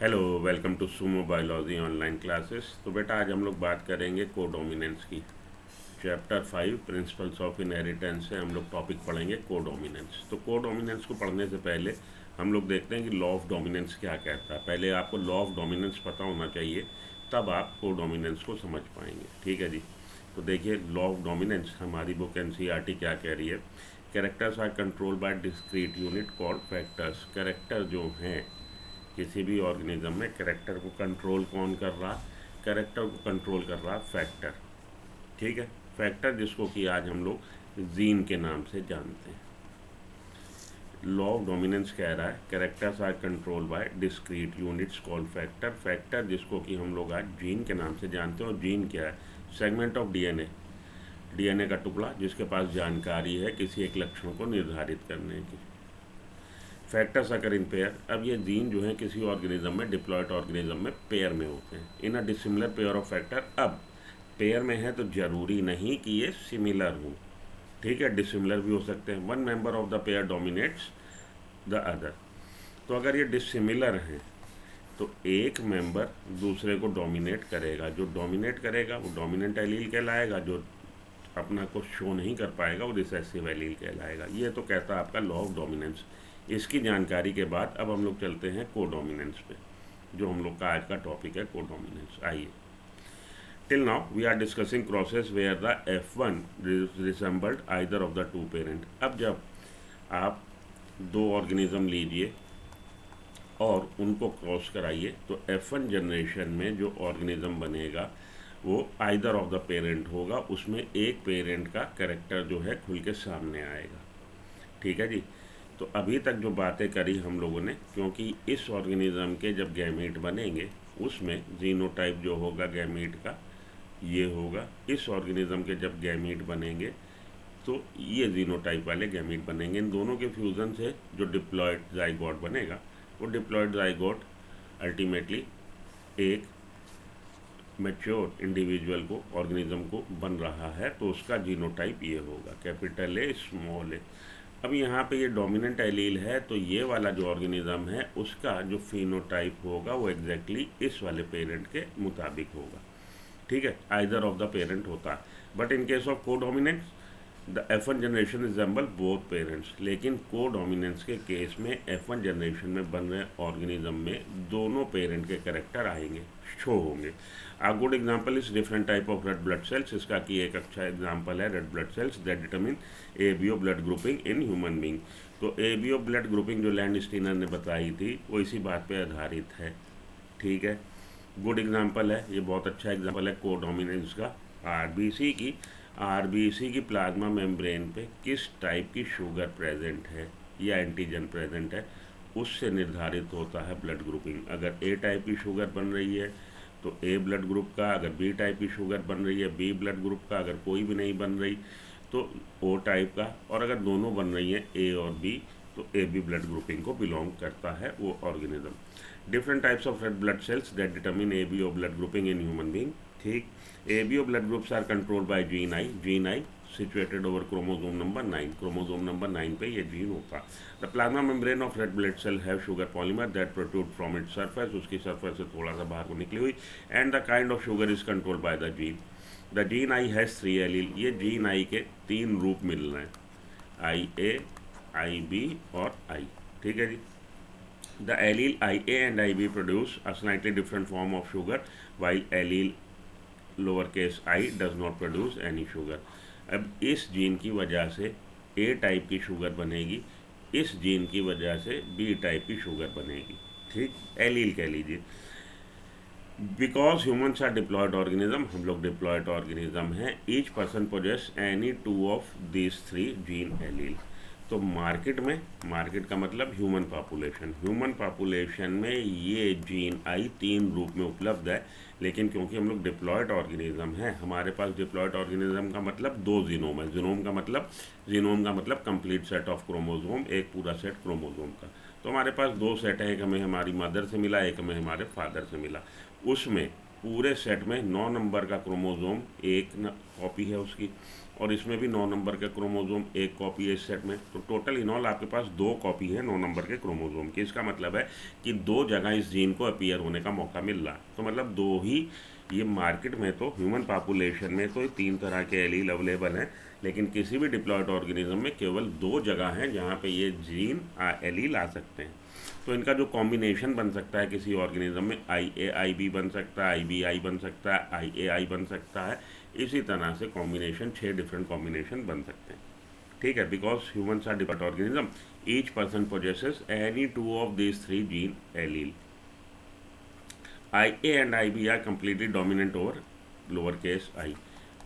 Hello, welcome to Sumo biology online classes. तो बेटा आज हम लोग बात करेंगे कोडोमिनेंस की। चैप्टर 5 प्रिंसिपल्स ऑफ इनहेरिटेंस से हम लोग टॉपिक पढ़ेंगे कोडोमिनेंस। तो कोडोमिनेंस को पढ़ने से पहले हम लोग देखते हैं कि लॉ ऑफ डोमिनेंस क्या कहता है। पहले आपको लॉ ऑफ डोमिनेंस पता होना चाहिए, तब आप कोडोमिनेंस को समझ पाएंगे। ठीक है जी। तो देखिए, लॉ ऑफ डोमिनेंस हमारी बुक एनसीईआरटी क्या कह रही है। Characters are control by discrete unit called factors. Character जो हैं किसी भी ऑर्गेनिज्म में, कैरेक्टर को कंट्रोल कौन कर रहा? कैरेक्टर को कंट्रोल कर रहा फैक्टर। ठीक है, फैक्टर जिसको कि आज हम लोग जीन के नाम से जानते हैं। लॉ ऑफ डोमिनेंस कह रहा है characters are control by discrete units called factor. Factor जिसको कि हम लोग आज जीन के नाम से जानते हैं। और जीन क्या है? सेगमेंट ऑफ डीएनए, डीएनए का टुकड़ा जिसके पास जानकारी है किसी एक लक्षण को निर्धारित करने की। Factors occur in pair. अब ये जीन जो है किसी ऑर्गेनिज्म में, डिप्लॉयड ऑर्गेनिज्म में पेयर में होते हैं। इन अ डिसिमिलर पेयर ऑफ फैक्टर। अब पेयर में है तो जरूरी नहीं कि ये सिमिलर हो। ठीक है, डिसिमिलर भी हो सकते हैं। One member of the pair dominates the other. तो अगर ये डिसिमिलर हैं तो एक मेंबर दूसरे को डोमिनेट करेगा। जो डोमिनेट करेगा वो डोमिनेंट एलील कहलाएगा। जो अपना को शो नहीं कर पाएगा वो रिसेसिव एलील कहलाएगा। ये तो कहता है आपका लॉ ऑफ डोमिनेंस। इसकी जानकारी के बाद अब हम लोग चलते हैं कोडोमिनेंस पे, जो हम लोग का आज का टॉपिक है कोडोमिनेंस। आइए, till now we are discussing crosses where the F1 resembled either of the two parent. अब जब आप दो ऑर्गेनिज्म लीजिए और उनको क्रॉस कराइए तो F1 जनरेशन में जो ऑर्गेनिज्म बनेगा वो आइदर ऑफ द पेरेंट होगा। उसमें एक पेरेंट का कैरेक्टर जो है खुल के सामने आएगा। ठीक है जी। तो अभी तक जो बातें करी हम लोगों ने, क्योंकि इस ऑर्गेनिज्म के जब गैमीट बनेंगे उसमें जीनोटाइप जो होगा गैमीट का ये होगा। इस ऑर्गेनिज्म के जब गैमीट बनेंगे तो ये जीनोटाइप वाले गैमीट बनेंगे। इन दोनों के फ्यूज़न से जो डिप्लॉयड जाइगोट बनेगा वो डिप्लॉयड जाइगोट अल्टीमेटली एक मैच्योर इंडिविजुअल को, ऑर्गेनिज्म को बन रहा है, तो उसका जीनोटाइप ये होगा, कैपिटल ए स्मॉल ए। अब यहाँ पे ये डोमिनेंट एलील है तो ये वाला जो ऑर्गेनिज्म है उसका जो फिनोटाइप होगा वो एग्जैक्टली इस वाले पेरेंट के मुताबिक होगा। ठीक है, आइदर ऑफ द पेरेंट होता है। But in case of codominance the F1 generation resemble both parents. लेकिन कोडोमिनेंस के केस में F1 जनरेशन में बन रहे ऑर्गेनिज्म में दोनों पेरेंट के कैरेक्टर आएंगे, शो होंगे। A good example is different type of red blood sales. इसका कि एक अच्छा एग्जाम्पल है red blood cells that determine ABO blood grouping in human being. तो एबीओ ब्लड ग्रुपिंग जो लैंडस्टीनर ने बताई थी वो इसी बात पे आधारित है। ठीक है, गुड एग्जाम्पल है, ये बहुत अच्छा एग्जाम्पल है कोडोमिनेंस का। आरबीसी की प्लाज्मा मेम्ब्रेन पे किस टाइप की शुगर प्रेजेंट है या एंटीजन प्रेजेंट है उससे निर्धारित होता है ब्लड ग्रुपिंग। अगर ए टाइप की शुगर बन रही है तो ए ब्लड ग्रुप का, अगर बी टाइप की शुगर बन रही है बी ब्लड ग्रुप का, अगर कोई भी नहीं बन रही तो ओ टाइप का, और अगर दोनों बन रही हैं ए और बी तो ए बी ब्लड ग्रुपिंग को बिलोंग करता है वो organism. Different types of red blood cells that determine A B O blood grouping in human being. ठीक, ABO blood groups are controlled by gene I। gene I situated over chromosome number 9। chromosome number 9 पे ये gene होता। The plasma membrane of red blood cell have sugar polymer that protrude from its surface। उसकी surface से थोड़ा सा बाहर को निकली हुई। And the kind of sugar is controlled by the gene। The gene I has 3 allele। ये gene I के 3 रूप मिल रहे हैं, IA, IB और I। ठीक है जी। The allele IA and IB produce a slightly different form of sugar while allele lower case I does not produce any sugar. अब इस जीन की वजह से ए टाइप की शुगर बनेगी, इस जीन की वजह से बी टाइप की शुगर बनेगी। ठीक, एलील कह लीजिए। Because humans are diploid organism, हम लोग डिप्लॉयड ऑर्गेनिज्म हैं। Each person possess any 2 of this 3 gene allele. तो मार्केट में, मार्केट का मतलब ह्यूमन पॉपुलेशन, ह्यूमन पॉपुलेशन में ये जीन आई 3 रूप में उपलब्ध है। लेकिन क्योंकि हम लोग डिप्लॉयड ऑर्गेनिज्म हैं, हमारे पास डिप्लॉयड ऑर्गेनिज्म का मतलब 2 जीनोम है। जीनोम का मतलब कंप्लीट सेट ऑफ क्रोमोसोम, एक पूरा सेट क्रोमोसोम का। तो हमारे पास 2 सेट है, एक हमें हमारी मदर से मिला, एक हमें हमारे फादर से मिला। उसमें पूरे सेट में 9 नंबर का क्रोमोसोम एक कॉपी है उसकी, और इसमें भी 9 नंबर का क्रोमोसोम एक कॉपी है इस सेट में। तो टोटल इन ऑल आपके पास 2 कॉपी है 9 नंबर के क्रोमोसोम की। इसका मतलब है कि 2 जगह इस जीन को अपीयर होने का मौका मिल रहा। तो मतलब 2 ही, ये मार्केट में तो ह्यूमन पॉपुलेशन में तो 3 तरह के एलील अवेलेबल हैं, लेकिन किसी भी डिप्लॉयड ऑर्गेनिज्म में केवल 2 जगह हैं जहाँ पे ये जीन एलील आ सकते हैं। तो इनका जो कॉम्बिनेशन बन सकता है किसी ऑर्गेनिज्म में, IAIB बन सकता है, IBI बन सकता है, IAI बन सकता है। इसी तरह से कॉम्बिनेशन 6 डिफरेंट कॉम्बिनेशन बन सकते हैं, ठीक है। Because humans are different organism, each person possesses any 2 of these 3 gene allele. IA and IB are completely dominant over lower case I.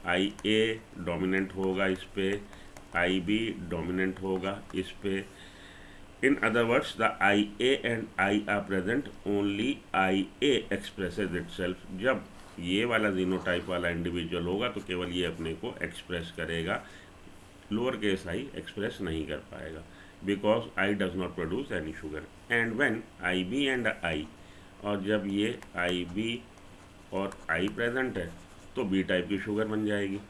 IA dominant होगा इस पे, IB डोमिनेंट होगा इस पे। In other words, the IA and I are present, only IA expresses itself। जब ये वाला genotype वाला इंडिविजुअल होगा तो केवल ये अपने को एक्सप्रेस करेगा, लोअर केस आई एक्सप्रेस नहीं कर पाएगा, because I does not produce any sugar. And when IB and I, और जब ये IB और I प्रेजेंट है तो B टाइप की शुगर बन जाएगी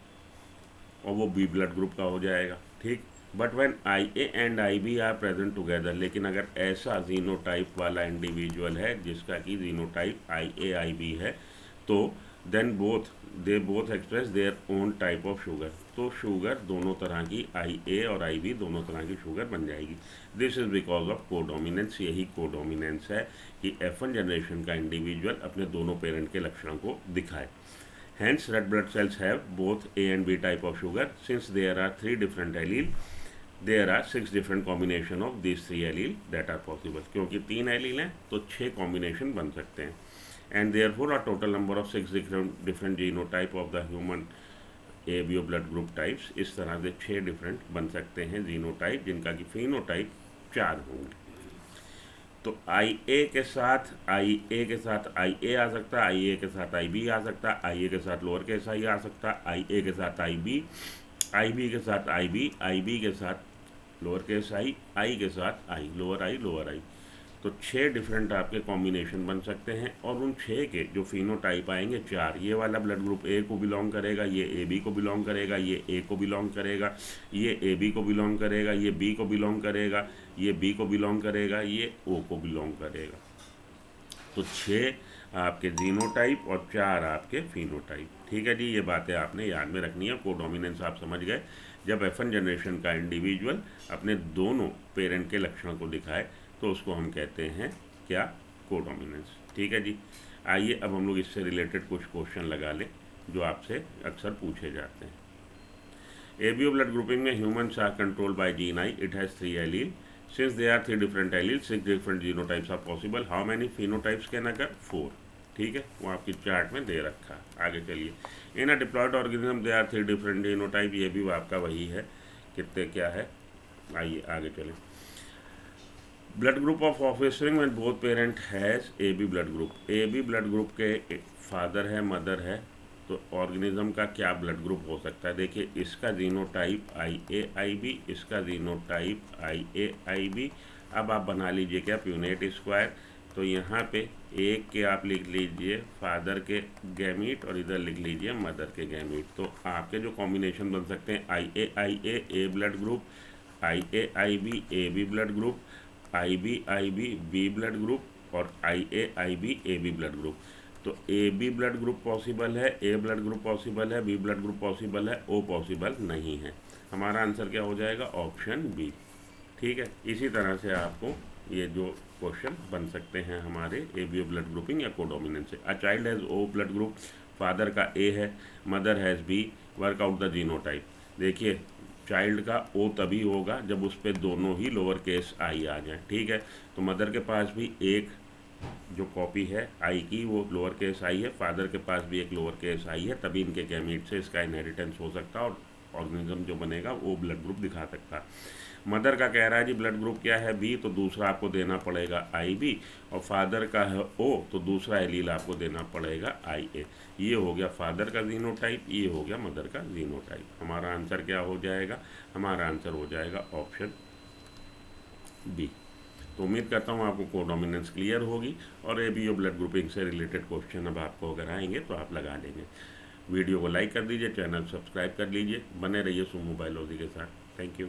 और वो B ब्लड ग्रुप का हो जाएगा, ठीक। But when IA and IB are present together, लेकिन अगर ऐसा जीनोटाइप वाला इंडिविजुअल है जिसका कि जीनोटाइप IAIB है, तो then they both express their own type of sugar. तो शुगर दोनों तरह की, IA और IB दोनों तरह की शुगर बन जाएगी। This is because of codominance. यही कोडोमिनेंस है कि F1 जनरेशन का इंडिविजुअल अपने दोनों पेरेंट के लक्षणों को दिखाए। Hence, red blood cells have both A and B type of sugar. Since there are 3 different allele, there are 6 different combination of these 3 allele that are possible। क्योंकि 3 allele हैं तो 6 कॉम्बिनेशन बन सकते हैं। And therefore, a total number of 6 different genotype of the human ABO blood group types। इस तरह से 6 different बन सकते हैं जीनोटाइप, जिनका कि फिनोटाइप 4 होंगे। तो IA के साथ IA आ सकता है, IA के साथ IB आ सकता है, IA के साथ लोअर केस आई आ सकता है, IA के साथ IB के साथ IB के साथ लोअर केस आई के साथ लोअर आई। तो 6 डिफरेंट आपके कॉम्बिनेशन बन सकते हैं, और उन 6 के जो फिनोटाइप आएंगे 4, ये वाला ब्लड ग्रुप A को बिलोंग करेगा, ये AB को बिलोंग करेगा, ये A को बिलोंग करेगा, ये AB को बिलोंग करेगा, ये B को बिलोंग करेगा, ये B को बिलोंग करेगा, ये O को बिलोंग करेगा। तो 6 आपके जीनोटाइप और 4 आपके फिनोटाइप, ठीक है जी। ये बातें आपने याद में रखनी है। कोडोमिनेंस आप समझ गए। जब F1 जनरेशन का इंडिविजुअल अपने दोनों पेरेंट के लक्षणों को दिखाए तो उसको हम कहते हैं क्या, कोडोमिनेंस, ठीक है जी। आइए अब हम लोग इससे रिलेटेड कुछ क्वेश्चन लगा लें जो आपसे अक्सर पूछे जाते हैं। ABO ब्लड ग्रुपिंग में humans are controlled by gene I, it has 3 allele. Since they are 3 different allele, 6 different genotypes are possible. How many phenotypes can occur? 4, ठीक है। वो आपकी चार्ट में दे रखा। आगे चलिए। In a diploid organism they are 3 different genotype, ये भी आपका वही है, कितने क्या है। आइए आगे चलें। Blood group of offspring when both parent has AB blood group. AB blood group के फादर है, मदर है, तो ऑर्गेनिज्म का क्या ब्लड ग्रुप हो सकता है? देखिए, इसका जीनोटाइप IAIB, इसका जीनोटाइप IAIB। अब आप बना लीजिए क्या, प्यूनेट स्क्वायर। तो यहाँ पे एक के आप लिख लीजिए फादर के गैमीट और इधर लिख लीजिए मदर के गैमीट। तो आपके जो कॉम्बिनेशन बन सकते हैं IAIA A blood group, IAIB AB blood group, IBIB B blood group और IAIB AB ब्लड ग्रुप। तो AB ब्लड ग्रुप पॉसिबल है, A ब्लड ग्रुप पॉसिबल है, B ब्लड ग्रुप पॉसिबल है, O पॉसिबल नहीं है। हमारा आंसर क्या हो जाएगा? ऑप्शन B, ठीक है। इसी तरह से आपको ये जो क्वेश्चन बन सकते हैं हमारे ABO ब्लड ग्रुपिंग या कोडोमिनेंस से। A child has O blood group, father का A है, mother has B, work out the genotype. देखिए, चाइल्ड का O तभी होगा जब उस पर दोनों ही लोअर केस I आ जाए, ठीक है। तो मदर के पास भी एक जो कॉपी है I की वो लोअर केस I है, फादर के पास भी एक लोअर केस I है, तभी इनके गैमीट से इसका इनहेरिटेंस हो सकता है और ऑर्गेनिज्म जो बनेगा वो ब्लड ग्रुप दिखा सकता है। मदर का कह रहा है जी ब्लड ग्रुप क्या है B, तो दूसरा आपको देना पड़ेगा IB, और फादर का है O, तो दूसरा एलील आपको देना पड़ेगा IA। ये हो गया फादर का जीनोटाइप, ये हो गया मदर का जीनोटाइप। हमारा आंसर क्या हो जाएगा? हमारा आंसर हो जाएगा ऑप्शन B। तो उम्मीद करता हूँ आपको कोडोमिनेंस क्लियर होगी, और एबीओ ब्लड ग्रुपिंग से रिलेटेड क्वेश्चन अब आपको अगर आएंगे तो आप लगा लेंगे। वीडियो को लाइक कर दीजिए, चैनल सब्सक्राइब कर लीजिए, बने रहिए सुमो बायोलॉजी के साथ। Thank you.